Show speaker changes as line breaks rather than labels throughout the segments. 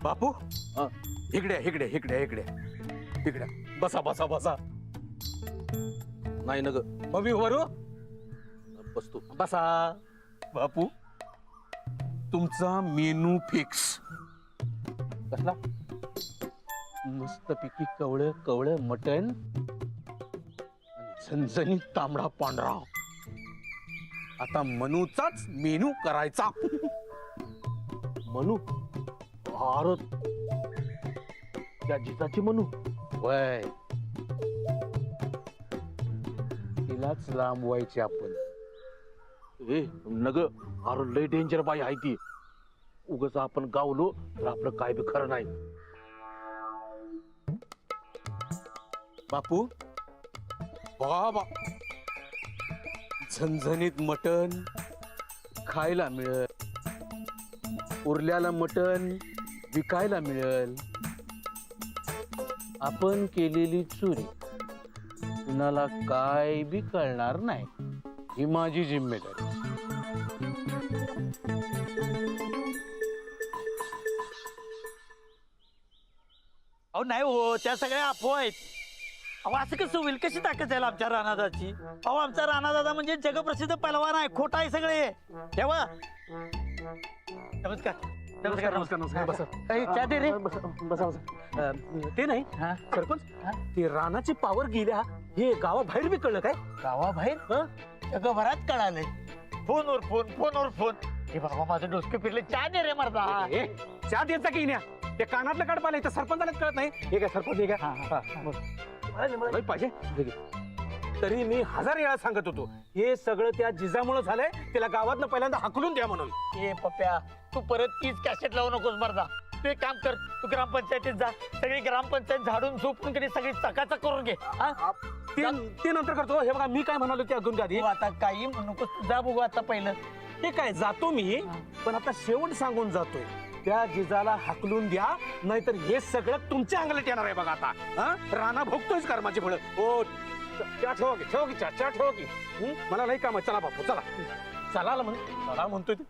बापू इकडे इकडे इकडे इकडे इकडे बसा बसा बसा. नाही न ग मग वरू बसतो. बसा बापू. तुमचा मेनू फिक्स. कसला? मस्तपैकी कवळं कवळं मटण, झणझणीत तांबडा पांढरा. आता मनूचाच मेनू करायचा. मनू भारत त्या जिजाची मनू वय तिलाच लांबवायची आपण. ए नग अरे लय डेंजर बाई आहे ती. उगाच आपण गावलो तर आपलं काय बी खरं नाही. बापू बाबा झणझणीत मटण खायला मिळेल, उरल्याला मटण विकायला मिळेल. आपण केलेली चोरी कुणाला काय बी कळणार नाही, ही माझी जिम्मेदारी.
अहो नाही हो, त्या सगळ्या अफवा आहेत. अहो असं कसं होईल? कशी ताकद आहे आमच्या राणादाची? अहो आमचा राणादादा म्हणजे जगप्रसिद्ध पहलवान आहे. खोटा आहे सगळे. ठेवा. नमस्कार नमस्कार नमस्कार नमस्कार. बसा. चहा दे रे.
बसा बसा. ते नाही सरपंच, ती रानाची पावर गेल्या हे गावाबाहेर बी कळलं काय?
गावाबाहेर जगभरात कळालंय. फोनवर फोन फोनवर फोन. हे बाबा माझं डोसकं फिरले. चहा दे रे मर्दा.
चहा द्यायचा की न्या ते कानातलं काढ पाहिलं तर सरपंचालाच कळत नाही. हे काय सरपंच हे काय पाहिजे. तरी मी 1000 वेळा सांगत होतो हे सगळं त्या जिजामुळे झालंय. त्याला गावातनं पहिल्यांदा हाकलून द्या म्हणून.
ए पप्प्या, तू परत तीच कॅसेट लावू नकोस मर्दा. तू एक काम कर, तू ग्रामपंचायतीत जा. सगळी ग्रामपंचायत झाडून झोपून कधी सगळी चकाचक करून घे.
ते नंतर करतो. हे बघा मी काय म्हणालो त्या अजून आधी.
तू आता काही म्हणू नकोस. तू जा बघू आता पहिलं.
ते काय जातो मी, पण आता शेवट सांगून जातोय त्या जिजाला हाकलून द्या, नाहीतर हे सगळं तुमच्या अंगलट येणार आहे बघा. आता राणा भोगतोयच कर्माची फळं. हो चहा ठेवा की ठेवा की चहा ठेवा की. मला नाही काम. चला बापू चला. चला चला म्हणतोय ते.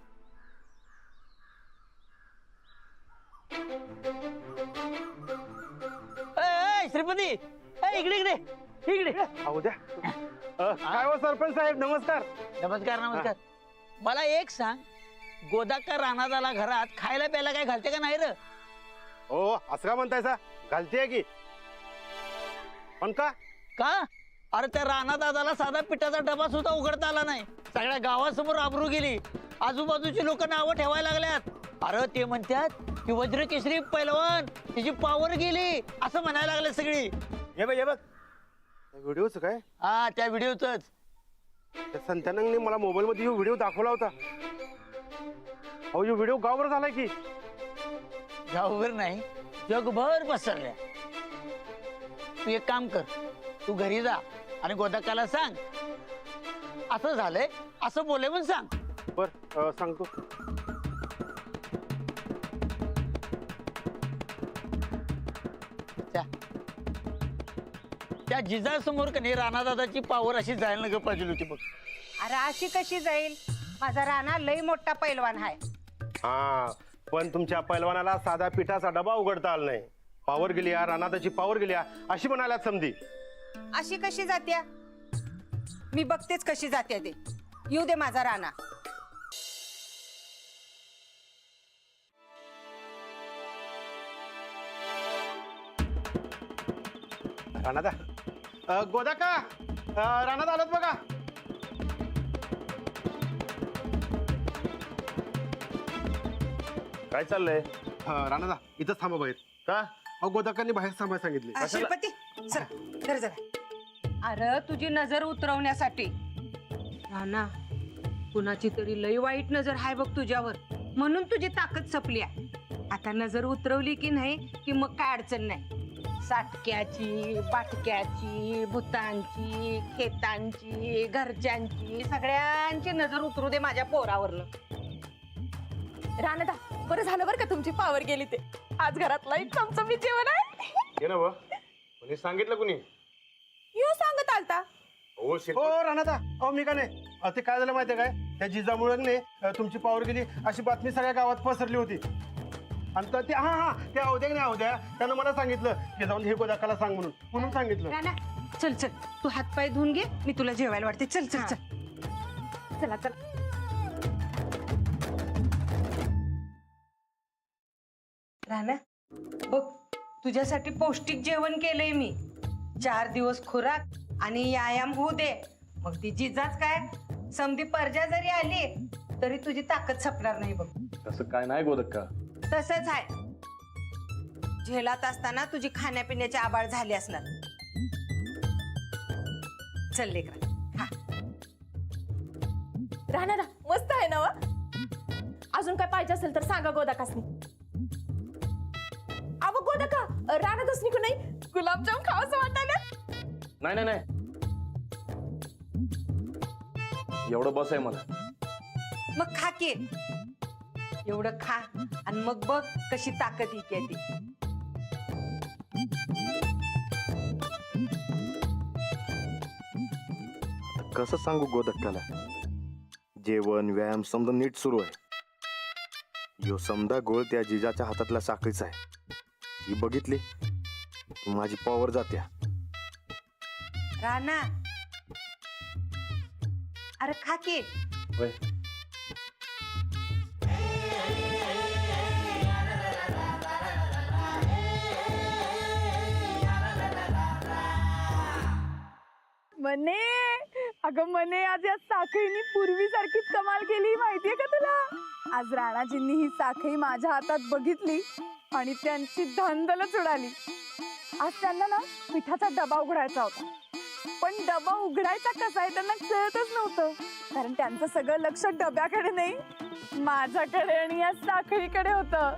श्रीपती इकडे इकडे इकडे.
अहो द्या. काय हो सरपंच साहेब नमस्कार.
नमस्कार नमस्कार. मला एक सांग, गोदाका राणादाला घरात खायला प्यायला काय घालते का नाही र?
हो असं का म्हणतायसा? घालते की. पण का?
का? अरे त्या राणादादाला साधा पिठाचा डबा सुद्धा उघडता आला नाही. सगळ्या गावासमोर आबरू गेली. आजूबाजूची लोक नावं ठेवायला लागल्यात. अरे ते म्हणतात की वज्रकेसरी पैलवान तिची पावर गेली असं म्हणायला लागले सगळी.
हे बघ हे बघ व्हिडिओच काय?
हा त्या व्हिडिओच.
त्या संतानांनी मला मोबाईल मध्ये व्हिडिओ दाखवला होता. अहो यो व्हिडिओ गावभर झालाय की.
गावभर नाही, जगभर पसरल्या. तू एक काम कर, तू घरी जा आणि गोदाकाला सांग असं झालंय असं बोले म्हणून सांग.
बर सांगतो.
त्या जिजासमोर कधी राणादादाची पावर अशी जायला नको पाहिजे होती बघ.
अरे अशी कशी जाईल? माझा राणा लई मोठा पैलवान आहे.
हा पण तुमच्या पैलवानाला साधा पिठाचा डबा उघडता आला नाही. पावर गेली रानादाची पावर गेली अशी म्हणाल्यात समधी.
अशी कशी जात्या? मी बघतेच कशी जात्या ते. येऊ दे माझा राणा.
राणादा गोदाका रानात आलात बघा. काय चाललंय? राणादा इथंच थांबा बाहेर. का? अहो गोदाकांनी बाहेर थांबायला सांगितले.
श्रीपती चल जरा. अरे तुझी नजर उतरवण्यासाठी. राणा कुणाची तरी लई वाईट नजर आहे बघ तुझ्यावर, म्हणून तुझी ताकद संपली आहे. आता नजर उतरवली की नाही की मग काय अडचण नाही. साटक्याची, बाटक्याची, भूतांची, खेतांची, घरच्यांची, सगळ्यांची नजर उतरू दे माझ्या पोरावरनं.
राणदा बरं झालं बरं का तुमची पावर गेली ते. आज घरात लई चमचमीत जेवण आहे.
हे ना व कोणी सांगितलं कुणी?
यो सांगत आलता.
हो राणादा अहो मी का नाही. ते काय झालं माहितीये काय? त्या जिजामुळे तुमची पावर गेली अशी बातमी सगळ्या गावात पसरली होती. आणि ते हा त्या अवध्या नाही अवध्या त्यानं मला सांगितलं की जाऊन हे गोदाकाला सांग म्हणून सांगितलं.
राणा चल चल तू हातपाय धुवून घे मी तुला जेवायला वाटते चल चल चल चला चल राणा बघ तुझ्यासाठी पौष्टिक जेवण केलंय मी 4 दिवस खुराक आणि व्यायाम होऊ दे मग ती जिजाच काय समधी पर्जा जरी आली तरी तुझी ताकद संपणार नाही बघ.
तसं काय नाही गोदक्का.
तसंच आहे झेलात असताना तुझी खाण्यापिण्याची आबाळ झाली असणार. चल लेकरा खा.
राहणार मस्त आहे ना व? अजून काय पाहिजे असेल तर सांगा गोदाकासनी. अव गोदाका राणादासनी को नाही गुलाबजाम खावंसं वाटायला.
नाही नाही नाही, एवढं बस आहे मला.
मग खा की एवढं खा आणि मग बघ कशी ताकद येते ती.
कसं सांगू गोदक्काला जेवण व्यायाम समजा नीट सुरू आहे. यो समजा गोळ त्या जिजाच्या हातातल्या साखळीचा आहे. ही बघितली की माझी पॉवर जात्या.
राणा अरे खा की.
होय.
मने अगं मने आज या साखळीनी पूर्वीसारखीच कमाल केली माहितीये का तुला. आज राणाजींनी ही साखळी माझ्या हातात बघितली आणि त्यांची धांदलच उडाली. आज त्यांना ना पिठाचा डबा उघडायचा होता पण डबा उघडायचा कसा आहे त्यांना कळतच नव्हतं कारण त्यांचं सगळं लक्ष डब्याकडे नाही माझ्याकडे आणि या साखळीकडे होतं.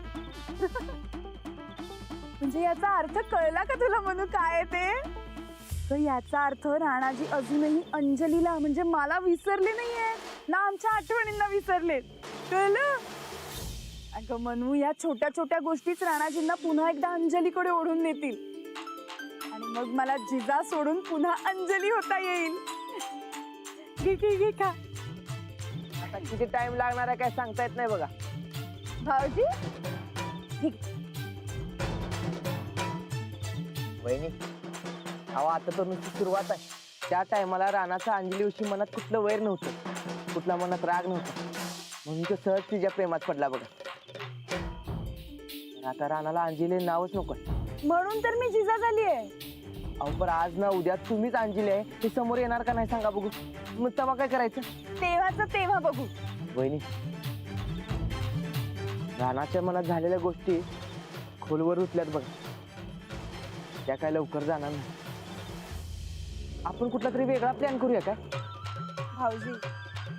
म्हणजे याचा अर्थ कळला का तुला म्हणू काय आहे ते. तर याचा अर्थ राणाजी अजूनही अंजलीला म्हणजे मला विसरले नाहीये ना आमच्या आठवणींना विसरले. कळलं. अगं मनू या छोट्या छोट्या गोष्टीच राणाजींना पुन्हा एकदा अंजलीकडे ओढून नेतील आणि मग मला जिजा सोडून पुन्हा अंजली होता येईल. घे घे घे खा.
आता किती टाइम लागणार आहे काय सांगता येत नाही बघा.
भाऊजी
वहिनी अहो आता तर नुसती सुरुवात आहे. त्या टायमाला राणाचा अंजलीविषयी मनात कुठलं वैर नव्हतं कुठला मनात राग नव्हता म्हणून तो सहज तिच्या प्रेमात पडला बघा. पण आता राणाला अंजली नावच नको
म्हणून तर मी जिजा झाली आहे.
अहो पण आज ना उद्या तुम्हीच अंजली आहे ते समोर येणार का नाही सांगा बघू. मग तेव्हा काय करायचं.
तेव्हाच तेव्हा बघू.
वहिनी राणाच्या मनात झालेल्या गोष्टी खोलवर उतल्यात बघा. त्या काय लवकर जाणार नाही. आपण कुठला तरी वेगळा प्लॅन करूया काय.
भाऊजी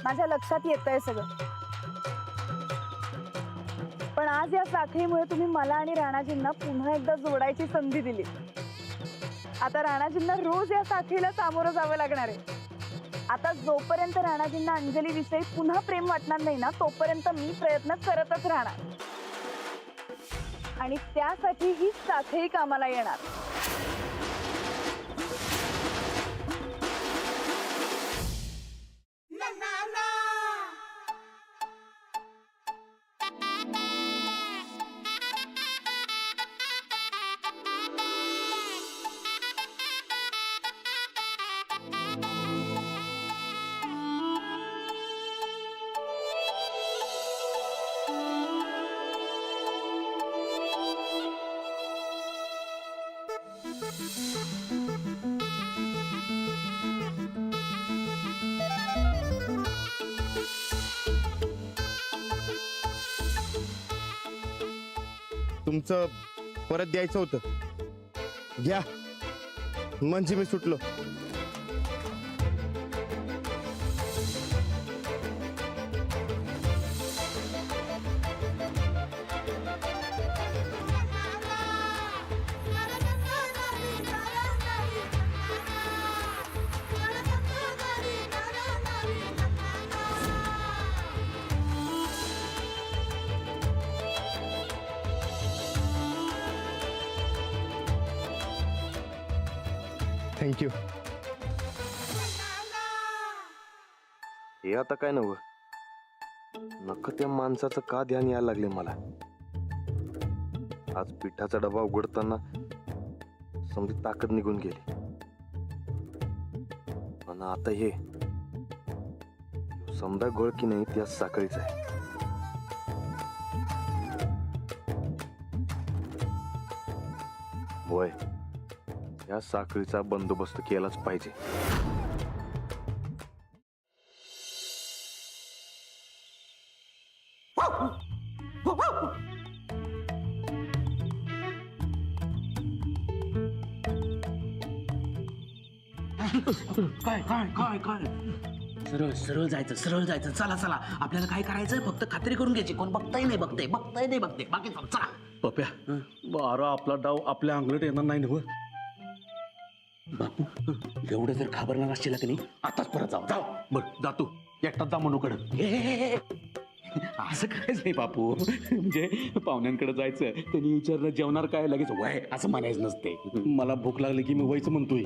माझ्या लक्षात येतंय सगळं पण आज या साखळीमुळे तुम्ही मला आणि राणाजींना पुन्हा एकदा जोडायची संधी दिली. आता राणाजींना रोज या साखळीला सामोरं जावं लागणार आहे. आता जोपर्यंत राणाजींना अंजली विषयी पुन्हा प्रेम वाटणार नाही ना तोपर्यंत मी प्रयत्न करतच राहणार आणि त्यासाठी ही साखळी कामाला येणार.
तुमचं परत द्यायचं होतं घ्या म्हणजे मी सुटलो. थँक्यू. हे आता काय नव नक त्या माणसाचं का ध्यान यायला लागले मला. आज पिठाचा डबा उघडताना समजी ताकद निघून गेली. आणि आता हे समजा गोळ की नाही त्या साखळीच आहे. होय, या साखळीचा बंदोबस्त केलाच पाहिजे.
काय काय काय काय सरळ सरळ जायचं, सरळ जायचं. चला चला, आपल्याला काय करायचं, फक्त खात्री करून घ्यायची. कोण बघताय नाही बघते, बघताय नाही बघते, बाकी चला.
पप्या बारा आपला डाव आपल्या अंगलट येणार नाही ना.
बापू, एवढं जर घाबरणार असशील की नाही, आताच परत जाऊ. जाऊ बर, जातो एकटाच जा मनूकडं. असं करायचं नाही बापू. म्हणजे पाहुण्यांकडे जायचं, त्यांनी विचारलं जेवणार काय, लगेच वय असं म्हणायचं नसते. मला भूक लागली की मी वयचं म्हणतोय.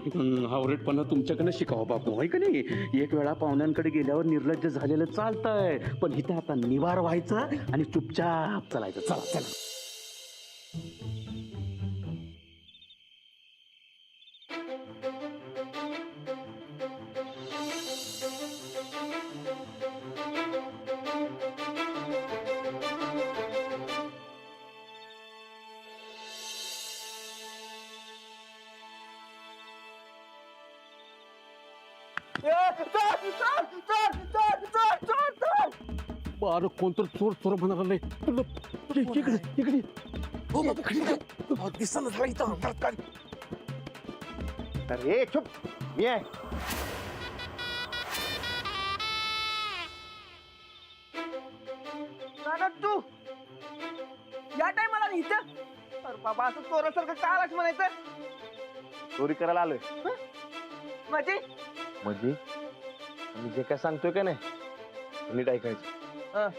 हावरेटपणा तुमच्याकडनं शिकावं बापू, होय का नाही. एक वेळा पाहुण्यांकडे गेल्यावर निर्लज्ज झालेलं चालतंय, पण इथं आता निवार व्हायचं आणि चुपचाप चालायचं. चला चला.
अरे कोणतर चोर चोर म्हणाला नाही. इकडे इकडे
अरे चुप, मी आहे.
तू या टायमाला इथं? अरे बाबा, असं चोरासारखं का आलास म्हणायचं?
चोरी करायला आलोय.
म्हणजे
म्हणजे मी जे काय सांगतोय का नाही, नीट ऐकायचं.
हं.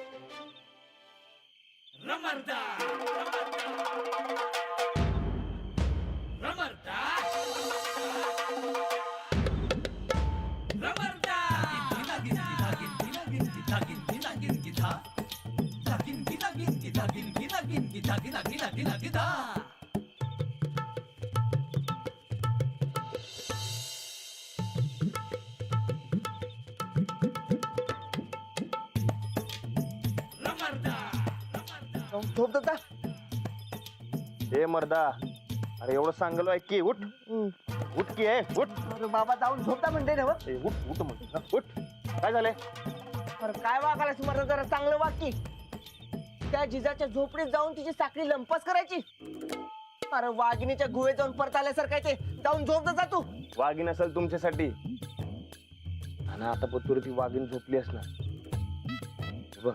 झोप देता?
हे मर्दा, अरे एवढं सांगलो आहे की उठ. उठ की आहे, उठ.
अरे बाबा, जाऊन झोपता म्हणते ना.
ए, उठ उठ म्हणतो. उठ. काय झालंय?
अरे काय वागायला मला जरा चांगलं वाक्य. त्या जिजाच्या झोपडीत जाऊन तिची साखळी लंपास करायची. अरे वाघिणीच्या गुहे जाऊन परत आल्यासारखं आहे ते. जाऊन झोप जा तू.
वाघीण असेल तुमच्यासाठी, आणि आता पत्तुर ती वाघीण झोपली असणार. बघ,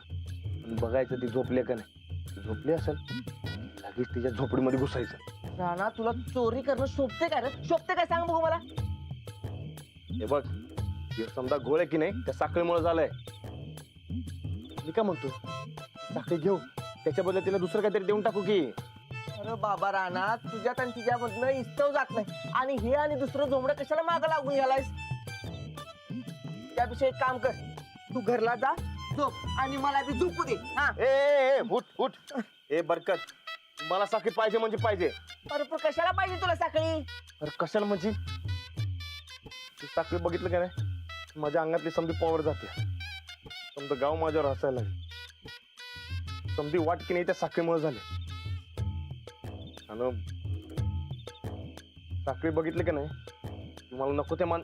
बघायचं ती झोपली का नाही. ती झोपली असेल, लगेच तिच्या झोपडीमध्ये घुसायचं.
राणा, तुला चोरी करणं शोभते काय रे? शोभते काय सांग बघू मला.
हे बघ, हे समजा घोळ आहे की नाही, त्या साखळीमुळे झालंय. मी काय म्हणतो, साखळी घेऊ, त्याच्या बदल्यात तिला दुसरं काहीतरी देऊन टाकू की.
अरे बाबा राणा, तुझ्यात आणि तिच्यामधनं इस्तव जात नाही. आणि हे आणि दुसरं जोमडं कशाला मागं लागून घ्यालायस? त्यापेक्षा एक काम कर, तू घरला जा, झोप, आणि मला बी झोपू दे. हा.
ए उठ उठ. ए बरकत, मला साखळी पाहिजे म्हणजे पाहिजे.
अरे पण कशाला पाहिजे तुला साखळी?
अरे कशाला म्हणजे, तू साखळी बघितलं का नाही, माझ्या अंगातली समधी पॉवर जाते. समजा गाव माझ्यावर हसायला लागले. समधी वाट की नाही त्या साखळीमुळे झाले. आणि साखळी बघितली का नाही, मला नको ते मान.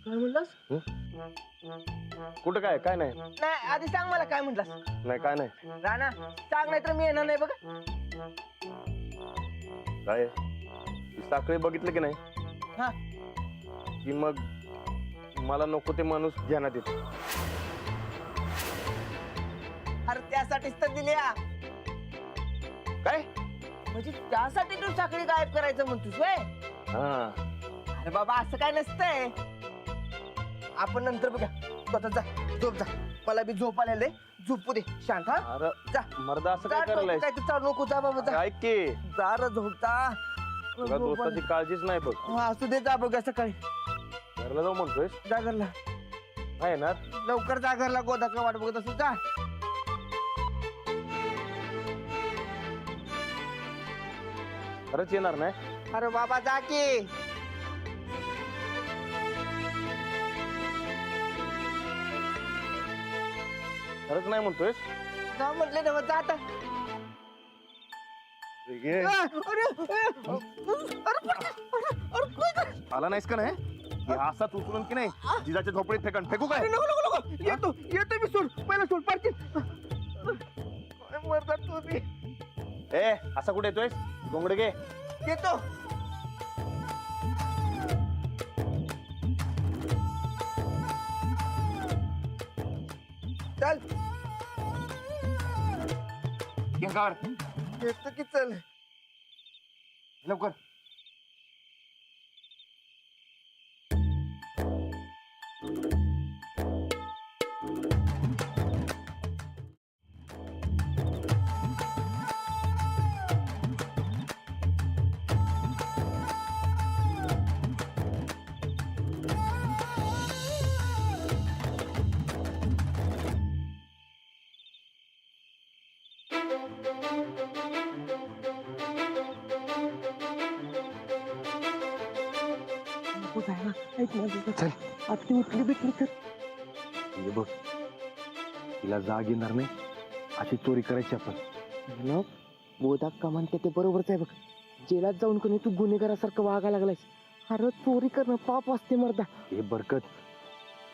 काय म्हणलास?
कुठं काय काय नाही.
नाही, आधी सांग मला काय म्हणलास.
नाही काय नाही.
राणा, सांग, नाही तर मी येणार नाही बघा.
काय ती साखळी बघितली की नाही,
हा.
की मग मला नको ते माणूस ध्यानात येतो.
अरे त्यासाठीच तर दिल्या.
काय
म्हणजे त्यासाठी तू साखळी गायब करायचं म्हणतोस व्हय?
हा,
अरे बाबा, असं काय नसतंय. आपण नंतर बघा. स्वतः जा, झोप जा. मला बी झोप आलेले, झोपू दे शांत. हा,
अरे
जा.
मर्दा असं
जा,
काय करायला
काय तू चालू नको. जा बाबा, जा.
ऐक की,
जा रे, झोप जा.
तुला दोस्ताची काळजीच नाही बघ.
हा, असू दे, जा बघा सकाळी.
घरला जाऊ म्हणतोय.
जा घरला.
आहे ना,
लवकर जा घरला. गोदा का वाट बघत असू. जा.
खरंच येणार नाही?
अरे बाबा जा की.
खरंच नाही म्हणतोयस?
जा म्हटले ना मग जा आता.
आला नाहीस का नाही? हे असाच उचलून की नाही जिजाच्या झोपडीत फेकन फेकू काय?
येतो मी सोड पहिला सोड पाडतील. मरतात तुम्ही.
ए असा कुठे येतोयस? गोंगडे घे.
येतो. चल येतो की चल.
लवकर.
चल आत्ती उठली बिटली तर.
हे बघ तिला जाग येणार नाही अशी चोरी करायची आपण.
ना बोधा का म्हणते ते बरोबरच आहे बघ. जेलात जाऊन कोणी तू गुन्हेगारासारखं वागायला लागलायस. अरे चोरी करणं पाप असते मर्दा.
हे बरकत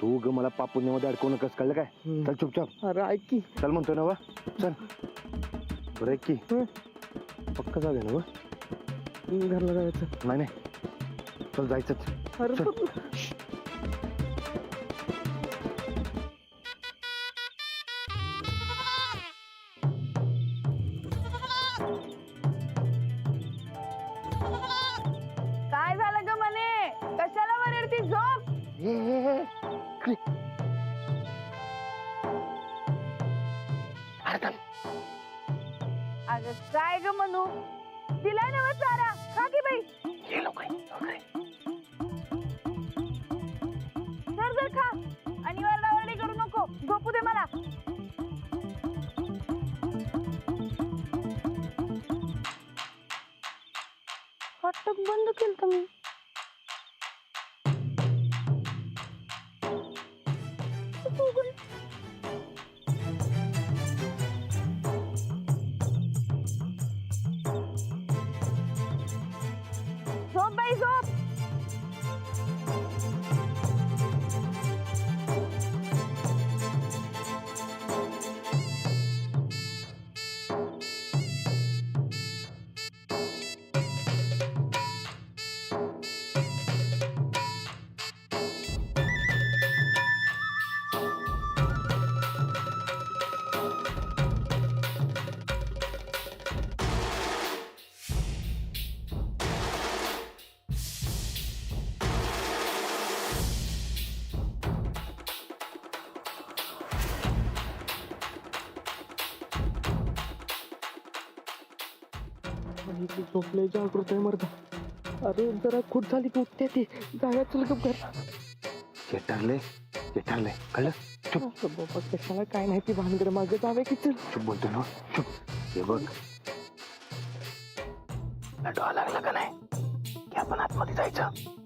तू ग मला पापुण्यामध्ये अडकवणं कस कळलं काय? चल चुपचाप.
अरे ऐक की.
चल म्हणतोय ना वा. चल बरं की पक्क जाग आहे ना वा?
घरला जायचं.
नाही नाही चल जायचंच.
अरे
चल.
काय झालं ग मने? कशाला वरती झोप? अगं काय ग म्हणू? दिलाय ना चारा खा की बाई. जर खा आणि वरडावरडी करू नको. झोपू दे मला. फाटक बंद केलं मी. झोप बाई झोप.
झोपले जागृत आहे मर्दा. अरे जरा खूट झाली की उठते ती. जागा चल गप घर.
हे ठरले कळलं?
बाबा कशाला काय नाही ती भानगड मागे जावे की चल.
चुप बोलतोय ना चुप. हे बघ डोळा लागला का नाही की आपण आतमध्ये जायचं.